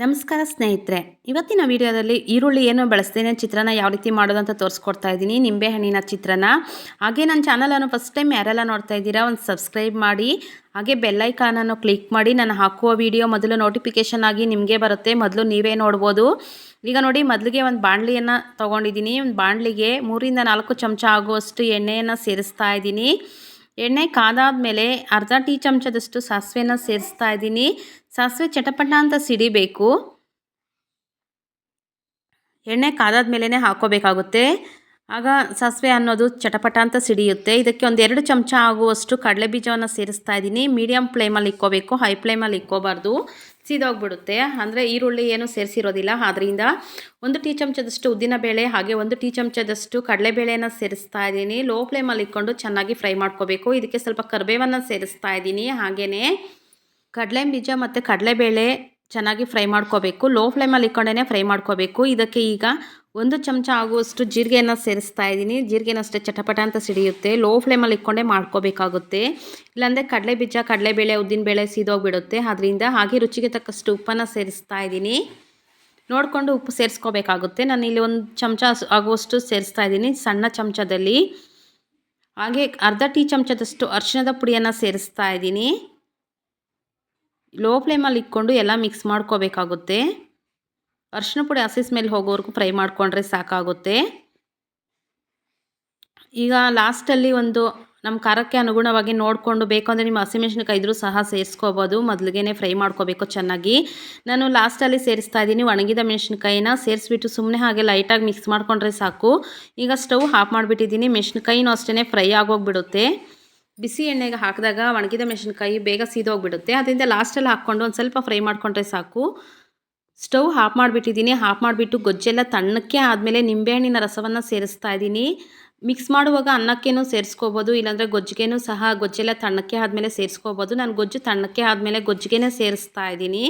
ನಮಸ್ಕಾರ ಸ್ನೇಹಿತರೆ, ಇವತ್ತಿನ ವಿಡಿಯೋದಲ್ಲಿ ಈರುಳ್ಳಿ ಏನು ಬಳಸ್ದೇನೆ ಚಿತ್ರಾನ್ನ ಯಾವ ರೀತಿ ಮಾಡೋದು ಅಂತ ತೋರಿಸ್ಕೊಡ್ತಾ ಇದ್ದೀನಿ. ನಿಂಬೆಹಣ್ಣಿನ ಚಿತ್ರಾನ್ನ. ಹಾಗೆ ನನ್ನ ಚಾನಲನ್ನು ಫಸ್ಟ್ ಟೈಮ್ ಯಾರೆಲ್ಲ ನೋಡ್ತಾ ಇದ್ದೀರಾ ಒಂದು ಸಬ್ಸ್ಕ್ರೈಬ್ ಮಾಡಿ, ಹಾಗೆ ಬೆಲ್ ಐಕಾನನ್ನು ಕ್ಲಿಕ್ ಮಾಡಿ. ನಾನು ಹಾಕುವ ವಿಡಿಯೋ ಮೊದಲು ನೋಟಿಫಿಕೇಷನ್ ಆಗಿ ನಿಮಗೆ ಬರುತ್ತೆ, ಮೊದಲು ನೀವೇ ನೋಡ್ಬೋದು. ಈಗ ನೋಡಿ, ಮೊದಲಿಗೆ ಒಂದು ಬಾಣಲಿಯನ್ನು ತೊಗೊಂಡಿದ್ದೀನಿ. ಒಂದು ಬಾಣಲಿಗೆ 3-4 ಚಮಚ ಆಗುವಷ್ಟು ಎಣ್ಣೆಯನ್ನು ಸೇರಿಸ್ತಾ ಇದ್ದೀನಿ. ಎಣ್ಣೆ ಕಾದಾದ್ಮೇಲೆ ಅರ್ಧ ಟೀ ಚಮಚದಷ್ಟು ಸಾಸಿವೆನ ಸೇರಿಸ್ತಾ ಇದ್ದೀನಿ. ಸಾಸಿವೆ ಚಟಪಟ ಅಂತ ಸಿಡಿಬೇಕು. ಎಣ್ಣೆ ಕಾದಾದ್ಮೇಲೆ ಹಾಕೋಬೇಕಾಗುತ್ತೆ, ಆಗ ಸಾಸಿವೆ ಅನ್ನೋದು ಚಟಪಟ ಅಂತ ಸಿಡಿಯುತ್ತೆ. ಇದಕ್ಕೆ ಒಂದು 2 ಚಮಚ ಆಗುವಷ್ಟು ಕಡಲೆ ಬೀಜವನ್ನು ಸೇರಿಸ್ತಾ ಇದ್ದೀನಿ. ಮೀಡಿಯಮ್ ಫ್ಲೇಮಲ್ಲಿ ಇಕ್ಕೋಬೇಕು, ಹೈ ಫ್ಲೇಮಲ್ಲಿ ಇಕ್ಕೋಬಾರ್ದು, ಸೀದೋಗ್ಬಿಡುತ್ತೆ. ಅಂದರೆ ಈರುಳ್ಳಿ ಏನು ಸೇರಿಸಿರೋದಿಲ್ಲ. ಆದ್ದರಿಂದ 1 ಟೀ ಚಮಚದಷ್ಟು ಉದ್ದಿನಬೇಳೆ ಹಾಗೆ 1 ಟೀ ಚಮಚದಷ್ಟು ಕಡಲೆಬೇಳೆಯನ್ನು ಸೇರಿಸ್ತಾ ಇದ್ದೀನಿ. ಲೋ ಫ್ಲೇಮಲ್ಲಿ ಇಟ್ಕೊಂಡು ಚೆನ್ನಾಗಿ ಫ್ರೈ ಮಾಡ್ಕೋಬೇಕು. ಇದಕ್ಕೆ ಸ್ವಲ್ಪ ಕರಿಬೇವನ್ನು ಸೇರಿಸ್ತಾ ಇದ್ದೀನಿ. ಹಾಗೆಯೇ ಕಡಲೆ ಬೀಜ ಮತ್ತು ಕಡಲೆಬೇಳೆ ಚೆನ್ನಾಗಿ ಫ್ರೈ ಮಾಡ್ಕೋಬೇಕು. ಲೋ ಫ್ಲೇಮಲ್ಲಿ ಇಟ್ಕೊಂಡೇ ಫ್ರೈ ಮಾಡ್ಕೋಬೇಕು. ಇದಕ್ಕೆ ಈಗ 1 ಚಮಚ ಆಗುವಷ್ಟು ಜೀರಿಗೆಯನ್ನು ಸೇರಿಸ್ತಾ ಇದ್ದೀನಿ. ಜೀರಿಗೆನ ಅಷ್ಟೇ ಚಟಪಟ ಅಂತ ಸಿಡಿಯುತ್ತೆ. ಲೋ ಫ್ಲೇಮಲ್ಲಿ ಇಟ್ಕೊಂಡೇ ಮಾಡ್ಕೋಬೇಕಾಗುತ್ತೆ, ಇಲ್ಲಾಂದರೆ ಕಡಲೆ ಬೀಜ ಕಡಲೆಬೇಳೆ ಉದ್ದಿನಬೇಳೆ ಸೀದೋಗಿಬಿಡುತ್ತೆ. ಅದರಿಂದ ಹಾಗೆ ರುಚಿಗೆ ತಕ್ಕಷ್ಟು ಉಪ್ಪನ್ನು ಸೇರಿಸ್ತಾ ಇದ್ದೀನಿ. ನೋಡಿಕೊಂಡು ಉಪ್ಪು ಸೇರಿಸ್ಕೋಬೇಕಾಗುತ್ತೆ. ನಾನು ಇಲ್ಲಿ 1 ಚಮಚ ಆಗುವಷ್ಟು ಸೇರಿಸ್ತಾ ಇದ್ದೀನಿ ಸಣ್ಣ ಚಮಚದಲ್ಲಿ. ಹಾಗೆ ಅರ್ಧ ಟೀ ಚಮಚದಷ್ಟು ಅರಿಶಿಣದ ಪುಡಿಯನ್ನು ಸೇರಿಸ್ತಾ ಇದ್ದೀನಿ. ಲೋ ಫ್ಲೇಮಲ್ಲಿ ಇಟ್ಕೊಂಡು ಎಲ್ಲ ಮಿಕ್ಸ್ ಮಾಡ್ಕೋಬೇಕಾಗುತ್ತೆ. ಅರಿಶಿನ ಪುಡಿ ಹಸಿ ಸ್ಮೆಲ್ ಹೋಗೋವರೆಗೂ ಫ್ರೈ ಮಾಡಿಕೊಂಡ್ರೆ ಸಾಕಾಗುತ್ತೆ. ಈಗ ಲಾಸ್ಟಲ್ಲಿ ನಮ್ಮ ಖಾರಕ್ಕೆ ಅನುಗುಣವಾಗಿ ನೋಡಿಕೊಂಡು, ಬೇಕಂದರೆ ನಿಮ್ಮ ಹಸಿಮೆಣಸಿನಕಾಯಿ ಇದ್ರೂ ಸಹ ಸೇರಿಸ್ಕೋಬೋದು. ಮೊದಲಿಗೆ ಫ್ರೈ ಮಾಡ್ಕೋಬೇಕು ಚೆನ್ನಾಗಿ. ನಾನು ಲಾಸ್ಟಲ್ಲಿ ಸೇರಿಸ್ತಾ ಇದ್ದೀನಿ ಒಣಗಿದ ಮೆಣಸಿನಕಾಯಿನ. ಸೇರಿಸ್ಬಿಟ್ಟು ಸುಮ್ಮನೆ ಹಾಗೆ ಲೈಟಾಗಿ ಮಿಕ್ಸ್ ಮಾಡಿಕೊಂಡ್ರೆ ಸಾಕು. ಈಗ ಸ್ಟವ್ ಆಫ್ ಮಾಡಿಬಿಟ್ಟಿದ್ದೀನಿ. ಮೆಣಸಿನಕಾಯಿನೂ ಅಷ್ಟೇ ಫ್ರೈ ಆಗೋಗ್ಬಿಡುತ್ತೆ. ಬಿಸಿ ಎಣ್ಣೆಗೆ ಹಾಕಿದಾಗ ಒಣಗಿದ ಮೆಣಸಿನಕಾಯಿ ಬೇಗ ಸೀದೋಗ್ಬಿಡುತ್ತೆ. ಅದರಿಂದ ಲಾಸ್ಟಲ್ಲಿ ಹಾಕ್ಕೊಂಡು ಒಂದು ಸ್ವಲ್ಪ ಫ್ರೈ ಮಾಡಿಕೊಂಡ್ರೆ ಸಾಕು. Stove off ಮಾಡಿಬಿಟ್ಟಿದ್ದೀನಿ. ಆಫ್ ಮಾಡಿಬಿಟ್ಟು ಗೊಜ್ಜೆಲ್ಲ ತಣ್ಣಕ್ಕೆ ಆದಮೇಲೆ ನಿಂಬೆಹಣ್ಣಿನ ರಸವನ್ನು ಸೇರಿಸ್ತಾ ಇದ್ದೀನಿ. ಮಿಕ್ಸ್ ಮಾಡುವಾಗ ಅನ್ನಕ್ಕೇನು ಸೇರಿಸ್ಕೋಬೋದು, ಇಲ್ಲಾಂದರೆ ಗೊಜ್ಜಿಗೆನೂ ಸಹ ಗೊಜ್ಜೆಲ್ಲ ತಣ್ಣಕ್ಕೆ ಆದಮೇಲೆ ಸೇರಿಸ್ಕೋಬೋದು. ನಾನು ಗೊಜ್ಜು ತಣ್ಣಕ್ಕೆ ಆದಮೇಲೆ ಗೊಜ್ಜಿಗೆನೇ ಸೇರಿಸ್ತಾ ಇದ್ದೀನಿ.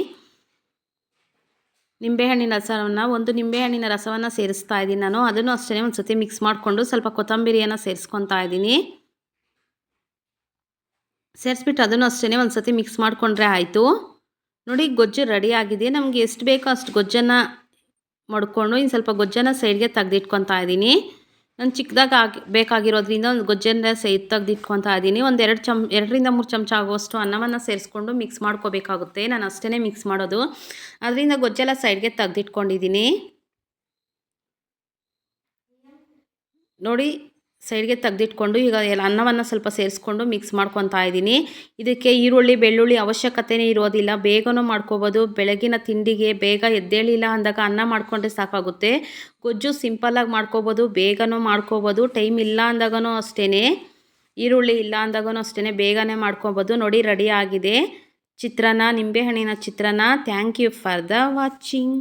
ನಿಂಬೆಹಣ್ಣಿನ ರಸವನ್ನು ನಿಂಬೆಹಣ್ಣಿನ ರಸವನ್ನು ಸೇರಿಸ್ತಾ ಇದ್ದೀನಿ ನಾನು. ಅದನ್ನು ಅಷ್ಟೇ ಒಂದು ಸತಿ ಮಿಕ್ಸ್ ಮಾಡಿಕೊಂಡು ಸ್ವಲ್ಪ ಕೊತ್ತಂಬರಿಯನ್ನು ಸೇರಿಸ್ಕೊತಾ ಇದ್ದೀನಿ. ಸೇರಿಸ್ಬಿಟ್ಟು ಅದನ್ನು ಅಷ್ಟೇ ಒಂದು ಸತಿ ಮಿಕ್ಸ್ ಮಾಡಿಕೊಂಡ್ರೆ ಆಯಿತು. ನೋಡಿ, ಗೊಜ್ಜು ರೆಡಿಯಾಗಿದೆ. ನಮಗೆ ಎಷ್ಟು ಬೇಕೋ ಅಷ್ಟು ಗೊಜ್ಜನ್ನು ಮಾಡ್ಕೊಂಡು ಇನ್ನು ಸ್ವಲ್ಪ ಗೊಜ್ಜನ್ನು ಸೈಡ್ಗೆ ತೆಗೆದಿಟ್ಕೊತಾ ಇದ್ದೀನಿ. ನಾನು ಚಿಕ್ಕದಾಗಿ ಬೇಕಾಗಿರೋದ್ರಿಂದ ಒಂದು ಗೊಜ್ಜನ್ನು ಸೈಡ್ ತೆಗೆದಿಟ್ಕೊತಾ ಇದ್ದೀನಿ. 2-3 ಚಮಚ ಆಗುವಷ್ಟು ಅನ್ನವನ್ನು ಸೇರಿಸ್ಕೊಂಡು ಮಿಕ್ಸ್ ಮಾಡ್ಕೋಬೇಕಾಗುತ್ತೆ. ನಾನು ಅಷ್ಟೇ ಮಿಕ್ಸ್ ಮಾಡೋದು, ಅದರಿಂದ ಗೊಜ್ಜೆಲ್ಲ ಸೈಡ್ಗೆ ತೆಗೆದಿಟ್ಕೊಂಡಿದ್ದೀನಿ. ನೋಡಿ, ಸೈಡ್ಗೆ ತೆಗೆದಿಟ್ಕೊಂಡು ಈಗ ಅನ್ನವನ್ನು ಸ್ವಲ್ಪ ಸೇರಿಸ್ಕೊಂಡು ಮಿಕ್ಸ್ ಮಾಡ್ಕೊತಾ ಇದ್ದೀನಿ. ಇದಕ್ಕೆ ಈರುಳ್ಳಿ ಬೆಳ್ಳುಳ್ಳಿ ಅವಶ್ಯಕತೆಯೇ ಇರೋದಿಲ್ಲ, ಬೇಗನೂ ಮಾಡ್ಕೋಬೋದು. ಬೆಳಗಿನ ತಿಂಡಿಗೆ ಬೇಗ ಎದ್ದೇಳಿಲ್ಲ ಅಂದಾಗ ಅನ್ನ ಮಾಡಿಕೊಂಡ್ರೆ ಸಾಕಾಗುತ್ತೆ. ಗೊಜ್ಜು ಸಿಂಪಲ್ಲಾಗಿ ಮಾಡ್ಕೋಬೋದು, ಬೇಗನೂ ಮಾಡ್ಕೋಬೋದು. ಟೈಮ್ ಇಲ್ಲ ಅಂದಾಗೂ ಅಷ್ಟೇ, ಈರುಳ್ಳಿ ಇಲ್ಲ ಅಂದಾಗೂ ಅಷ್ಟೇ ಬೇಗನೆ ಮಾಡ್ಕೋಬೋದು. ನೋಡಿ, ರೆಡಿ ಆಗಿದೆ ಚಿತ್ರಾನ್ನ, ನಿಂಬೆಹಣ್ಣಿನ chitranna. Thank you for the watching.